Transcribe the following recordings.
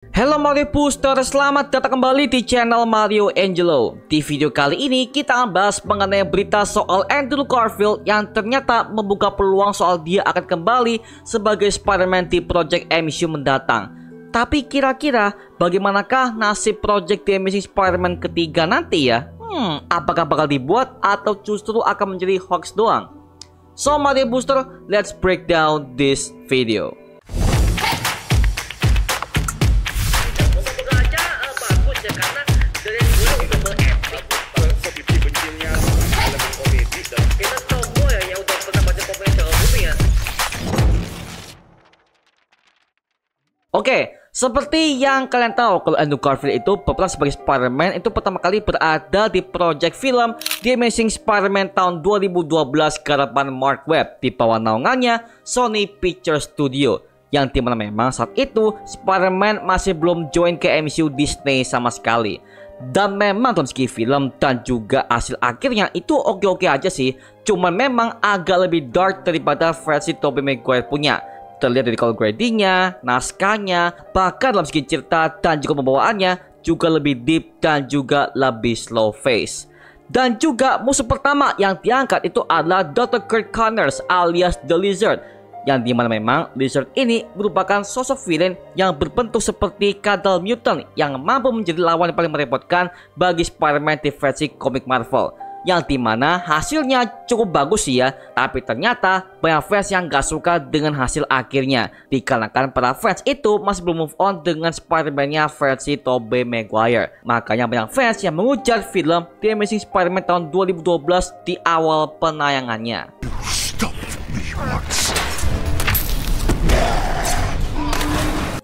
Halo Mario Booster, selamat datang kembali di channel Mario Angelo. Di video kali ini kita akan bahas mengenai berita soal Andrew Garfield yang ternyata membuka peluang soal dia akan kembali sebagai Spider-Man di Project MCU mendatang. Tapi kira-kira bagaimanakah nasib Project The Amazing Spider-Man ketiga nanti ya? Apakah bakal dibuat atau justru akan menjadi hoax doang? So Mario Booster, let's break down this video. Oke, seperti yang kalian tahu kalau Andrew Garfield itu berperan sebagai Spider-Man itu pertama kali berada di proyek film The Amazing Spider-Man tahun 2012 garapan Mark Webb di bawah naungannya Sony Pictures Studio, yang dimana memang saat itu Spider-Man masih belum join ke MCU Disney sama sekali. Dan memang dalam segi film dan juga hasil akhirnya itu oke-oke aja sih, cuman memang agak lebih dark daripada versi Tobey Maguire punya. Terlihat dari color gradingnya, naskahnya, bahkan dalam segi cerita dan juga pembawaannya juga lebih deep dan juga lebih slow pace. Dan juga musuh pertama yang diangkat itu adalah Dr. Kurt Connors alias The Lizard, yang dimana memang Lizard ini merupakan sosok villain yang berbentuk seperti kadal mutant yang mampu menjadi lawan yang paling merepotkan bagi Spider-Man di versi komik Marvel, yang dimana hasilnya cukup bagus sih ya, tapi ternyata banyak fans yang gak suka dengan hasil akhirnya dikarenakan para fans itu masih belum move on dengan Spider-Man-nya versi Tobey Maguire. Makanya banyak fans yang mengujar film The Amazing Spider-Man tahun 2012 di awal penayangannya.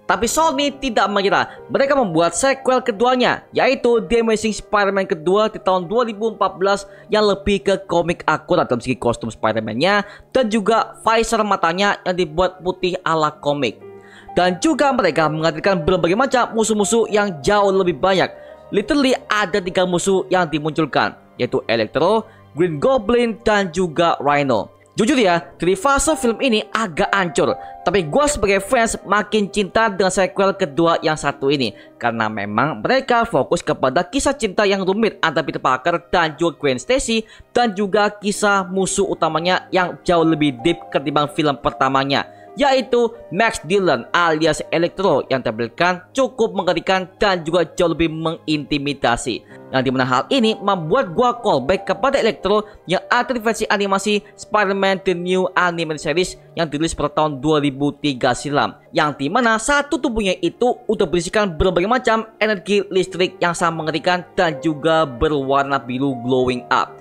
Tapi Sony tidak mengira, mereka membuat sequel keduanya, yaitu The Amazing Spider-Man kedua di tahun 2014 yang lebih ke komik akurat dalam segi kostum Spider-Man-nya dan juga visor matanya yang dibuat putih ala komik. Dan juga mereka menghadirkan berbagai macam musuh-musuh yang jauh lebih banyak. Literally ada 3 musuh yang dimunculkan, yaitu Electro, Green Goblin, dan juga Rhino. Jujur ya, dari fase film ini agak hancur, tapi gue sebagai fans makin cinta dengan sequel kedua yang satu ini, karena memang mereka fokus kepada kisah cinta yang rumit antara Peter Parker dan juga Gwen Stacy, dan juga kisah musuh utamanya yang jauh lebih deep ketimbang film pertamanya, yaitu Max Dillon alias Electro, yang tampilkan cukup mengerikan dan juga jauh lebih mengintimidasi. Yang dimana hal ini membuat gua callback kepada Electro yang ada di versi animasi Spider-Man The New Animated Series yang dirilis pada tahun 2003 silam, yang dimana satu tubuhnya itu udah berisikan berbagai macam energi listrik yang sangat mengerikan dan juga berwarna biru glowing up.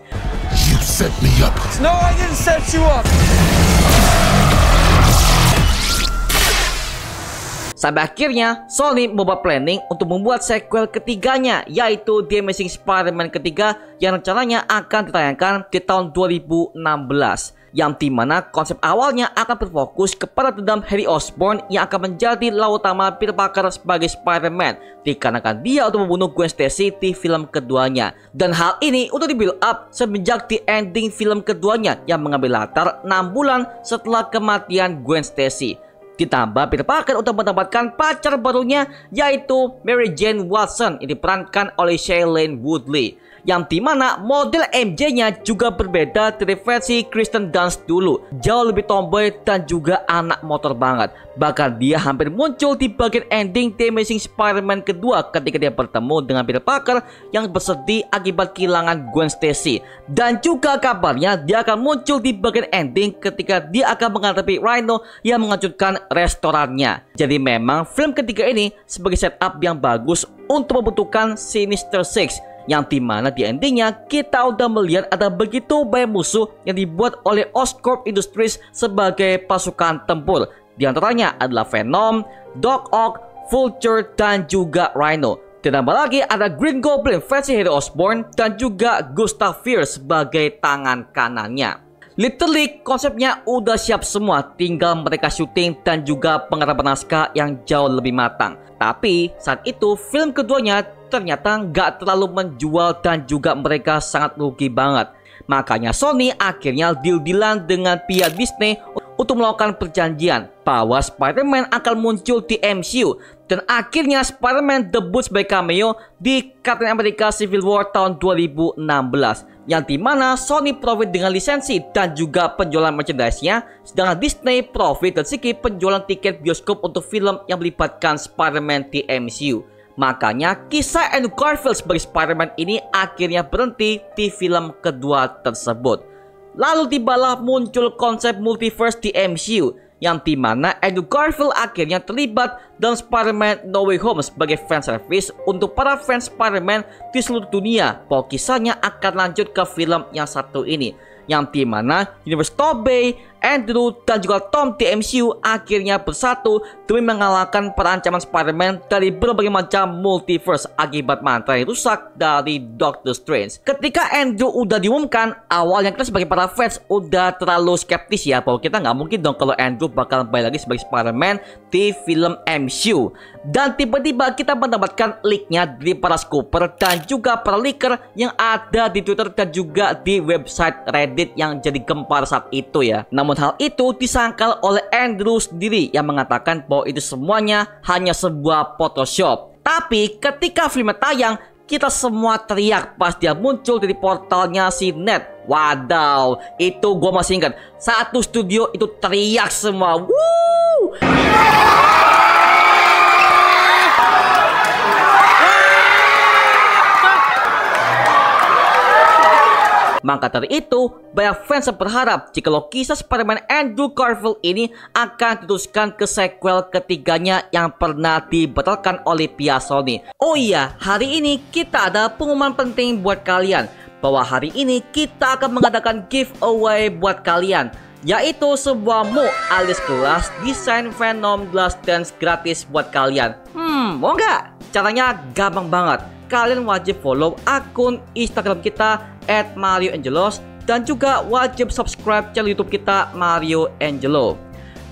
You set me up. No, I didn't set you up. Sampai akhirnya Sony membuat planning untuk membuat sequel ketiganya, yaitu The Amazing Spider-Man ketiga yang rencananya akan ditayangkan di tahun 2016, yang dimana konsep awalnya akan berfokus kepada dendam Harry Osborn yang akan menjadi lawan utama Peter Parker sebagai Spider-Man dikarenakan dia untuk membunuh Gwen Stacy di film keduanya. Dan hal ini udah di build up semenjak di ending film keduanya yang mengambil latar 6 bulan setelah kematian Gwen Stacy. Ditambah Peter Parker untuk mendapatkan pacar barunya, yaitu Mary Jane Watson yang diperankan oleh Shailene Woodley, yang dimana model MJ-nya juga berbeda dari versi Kristen Dunst dulu, jauh lebih tomboy dan juga anak motor banget. Bahkan dia hampir muncul di bagian ending The Amazing Spider-Man kedua ketika dia bertemu dengan Peter Parker yang bersedih akibat kehilangan Gwen Stacy. Dan juga kabarnya dia akan muncul di bagian ending ketika dia akan menghadapi Rhino yang menghancurkan restorannya. Jadi memang film ketiga ini sebagai setup yang bagus untuk membentukkan Sinister Six, yang dimana di endingnya kita udah melihat ada begitu banyak musuh yang dibuat oleh Oscorp Industries sebagai pasukan tempur. Di antaranya adalah Venom, Doc Ock, Vulture, dan juga Rhino. Ditambah lagi ada Green Goblin versi Harry Osborn dan juga Gustav Fiers sebagai tangan kanannya. Literally konsepnya udah siap semua, tinggal mereka syuting dan juga penggarapan naskah yang jauh lebih matang. Tapi saat itu film keduanya ternyata nggak terlalu menjual dan juga mereka sangat rugi banget. Makanya Sony akhirnya deal-dealan dengan pihak Disney untuk melakukan perjanjian bahwa Spider-Man akan muncul di MCU. Dan akhirnya Spider-Man debut sebagai cameo di Captain America Civil War tahun 2016, yang dimana Sony profit dengan lisensi dan juga penjualan merchandise-nya, sedangkan Disney profit dari segi penjualan tiket bioskop untuk film yang melibatkan Spider-Man di MCU. Makanya kisah Andrew Garfield sebagai Spider-Man ini akhirnya berhenti di film kedua tersebut. Lalu tibalah muncul konsep multiverse di MCU, yang dimana Andrew Garfield akhirnya terlibat dalam Spider-Man No Way Home sebagai fanservice untuk para fans Spider-Man di seluruh dunia bahwa kisahnya akan lanjut ke film yang satu ini, yang dimana Universe Tobey, Andrew, dan juga Tom di MCU akhirnya bersatu demi mengalahkan perancaman Spider-Man dari berbagai macam multiverse akibat mantra yang rusak dari Doctor Strange. Ketika Andrew udah diumumkan, awalnya kita sebagai para fans udah terlalu skeptis ya, bahwa kita nggak mungkin dong kalau Andrew bakal balik lagi sebagai Spider-Man di film MCU. Dan tiba-tiba kita mendapatkan leaknya dari para scooper dan juga para leaker yang ada di Twitter dan juga di website Reddit yang jadi gempar saat itu ya. Namun hal itu disangkal oleh Andrew sendiri yang mengatakan bahwa itu semuanya hanya sebuah Photoshop. Tapi ketika filmnya tayang, kita semua teriak pas dia muncul dari portalnya si Ned. Wadaw, itu gue masih ingat. Satu studio itu teriak semua. Woo! Maka dari itu, banyak fans yang berharap jika kisah Spider-Man Andrew Garfield ini akan diteruskan ke sequel ketiganya yang pernah dibatalkan oleh pihak Sony. Oh iya, hari ini kita ada pengumuman penting buat kalian, bahwa hari ini kita akan mengadakan giveaway buat kalian, yaitu sebuah mug alias gelas desain Venom Glass Dance gratis buat kalian. Mau nggak? Caranya gampang banget. Kalian wajib follow akun Instagram kita @MarioAngelos dan juga wajib subscribe channel YouTube kita Mario Angelo.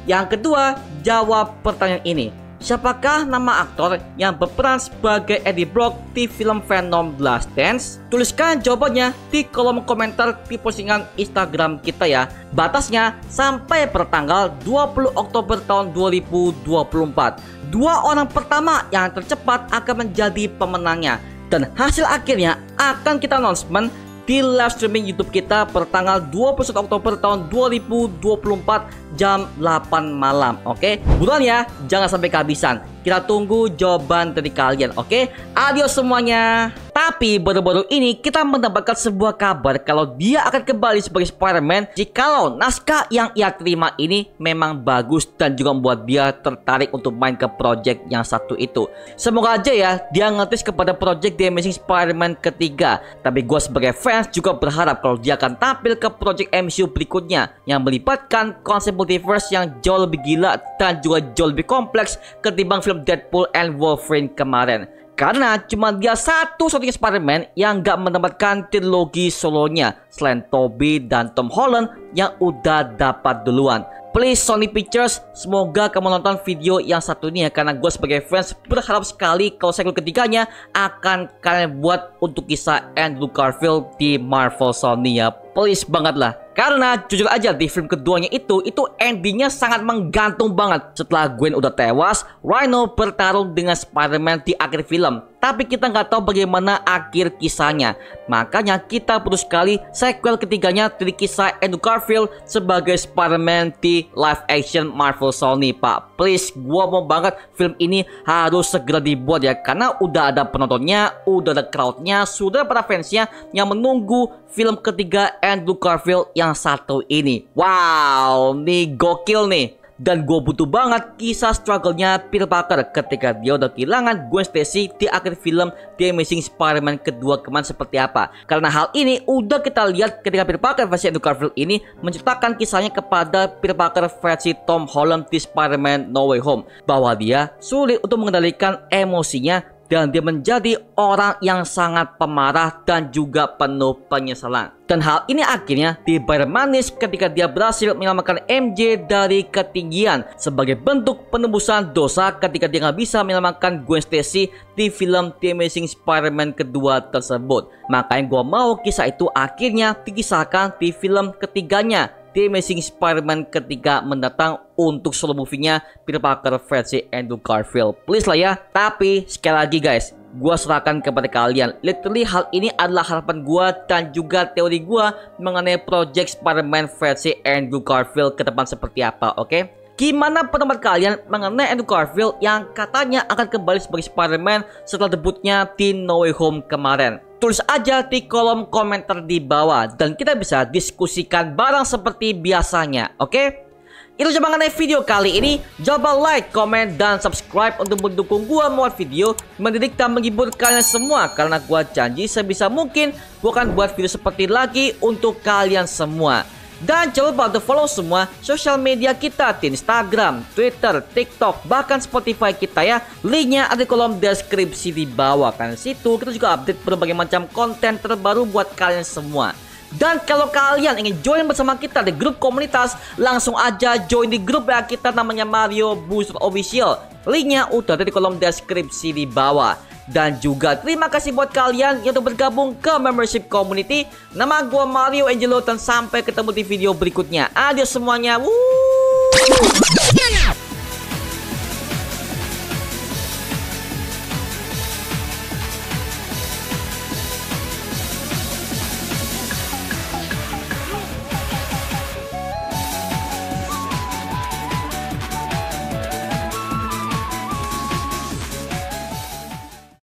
Yang kedua, jawab pertanyaan ini. Siapakah nama aktor yang berperan sebagai Eddie Brock di film Venom Last Dance? Tuliskan jawabannya di kolom komentar di postingan Instagram kita ya. Batasnya sampai pertanggal 20 Oktober tahun 2024. Dua orang pertama yang tercepat akan menjadi pemenangnya. Dan hasil akhirnya akan kita announcement di live streaming YouTube kita pertanggal 21 Oktober tahun 2024 jam 8 malam. Oke, buruan ya, jangan sampai kehabisan. Kita tunggu jawaban dari kalian. Oke, adios semuanya. Tapi baru-baru ini kita mendapatkan sebuah kabar kalau dia akan kembali sebagai Spider-Man jikalau naskah yang ia terima ini memang bagus dan juga membuat dia tertarik untuk main ke project yang satu itu. Semoga aja ya dia ngetis kepada project The Amazing Spider-Man ketiga. Tapi gue sebagai fans juga berharap kalau dia akan tampil ke project MCU berikutnya yang melibatkan konsep multiverse yang jauh lebih gila dan juga jauh lebih kompleks ketimbang film Deadpool and Wolverine kemarin. Karena cuma dia satu-satunya Spider-Man yang gak mendapatkan trilogi solonya selain Tobey dan Tom Holland yang udah dapat duluan. Please Sony Pictures, semoga kamu nonton video yang satu ini ya, karena gue sebagai fans berharap sekali kalau sequel ketiganya akan kalian buat untuk kisah Andrew Garfield di Marvel Sony ya. Please banget lah. Karena jujur aja di film keduanya itu endingnya sangat menggantung banget. Setelah Gwen udah tewas, Rhino bertarung dengan Spider-Man di akhir film. Tapi kita nggak tahu bagaimana akhir kisahnya. Makanya kita perlu sekali sequel ketiganya dari kisah Andrew Garfield sebagai Spider-Man di live action Marvel Sony, Pak. Please, gua mau banget film ini harus segera dibuat ya. Karena udah ada penontonnya, udah ada crowdnya, sudah para fansnya yang menunggu film ketiga Andrew Garfield yang satu ini. Wow, nih gokil nih. Dan gue butuh banget kisah struggle-nya Peter Parker ketika dia udah kehilangan Gwen Stacy di akhir film The Amazing Spider-Man kedua kemarin seperti apa. Karena hal ini udah kita lihat ketika Peter Parker versi Andrew Garfield ini menceritakan kisahnya kepada Peter Parker versi Tom Holland di Spider-Man No Way Home, bahwa dia sulit untuk mengendalikan emosinya dan dia menjadi orang yang sangat pemarah dan juga penuh penyesalan. Dan hal ini akhirnya dibayar manis ketika dia berhasil menyelamatkan MJ dari ketinggian sebagai bentuk penebusan dosa ketika dia nggak bisa menyelamatkan Gwen Stacy di film The Amazing Spider-Man kedua tersebut. Makanya gue mau kisah itu akhirnya dikisahkan di film ketiganya The Amazing Spider-Man ketiga mendatang untuk solo movie-nya Peter Parker versi Andrew Garfield. Please lah ya. Tapi sekali lagi guys, gua serahkan kepada kalian. Literally hal ini adalah harapan gua dan juga teori gua mengenai project Spider-Man versi Andrew Garfield ke depan seperti apa, oke? Gimana pendapat kalian mengenai Andrew Garfield yang katanya akan kembali sebagai Spider-Man setelah debutnya di No Way Home kemarin? Tulis aja di kolom komentar di bawah dan kita bisa diskusikan bareng seperti biasanya, oke? Itu cuma mengenai video kali ini. Coba like, komen, dan subscribe untuk mendukung gua membuat video mendidik dan menghibur kalian semua. Karena gua janji sebisa mungkin gua akan buat video seperti lagi untuk kalian semua. Dan jangan lupa untuk follow semua sosial media kita di Instagram, Twitter, TikTok, bahkan Spotify kita ya. Linknya ada di kolom deskripsi di bawah. Karena situ kita juga update berbagai macam konten terbaru buat kalian semua. Dan kalau kalian ingin join bersama kita di grup komunitas, langsung aja join di grup ya kita namanya Mario Booster Official. Linknya udah ada di kolom deskripsi di bawah. Dan juga terima kasih buat kalian yang udah bergabung ke membership community. Nama gua Mario Angelo dan sampai ketemu di video berikutnya. Adios semuanya. Woo!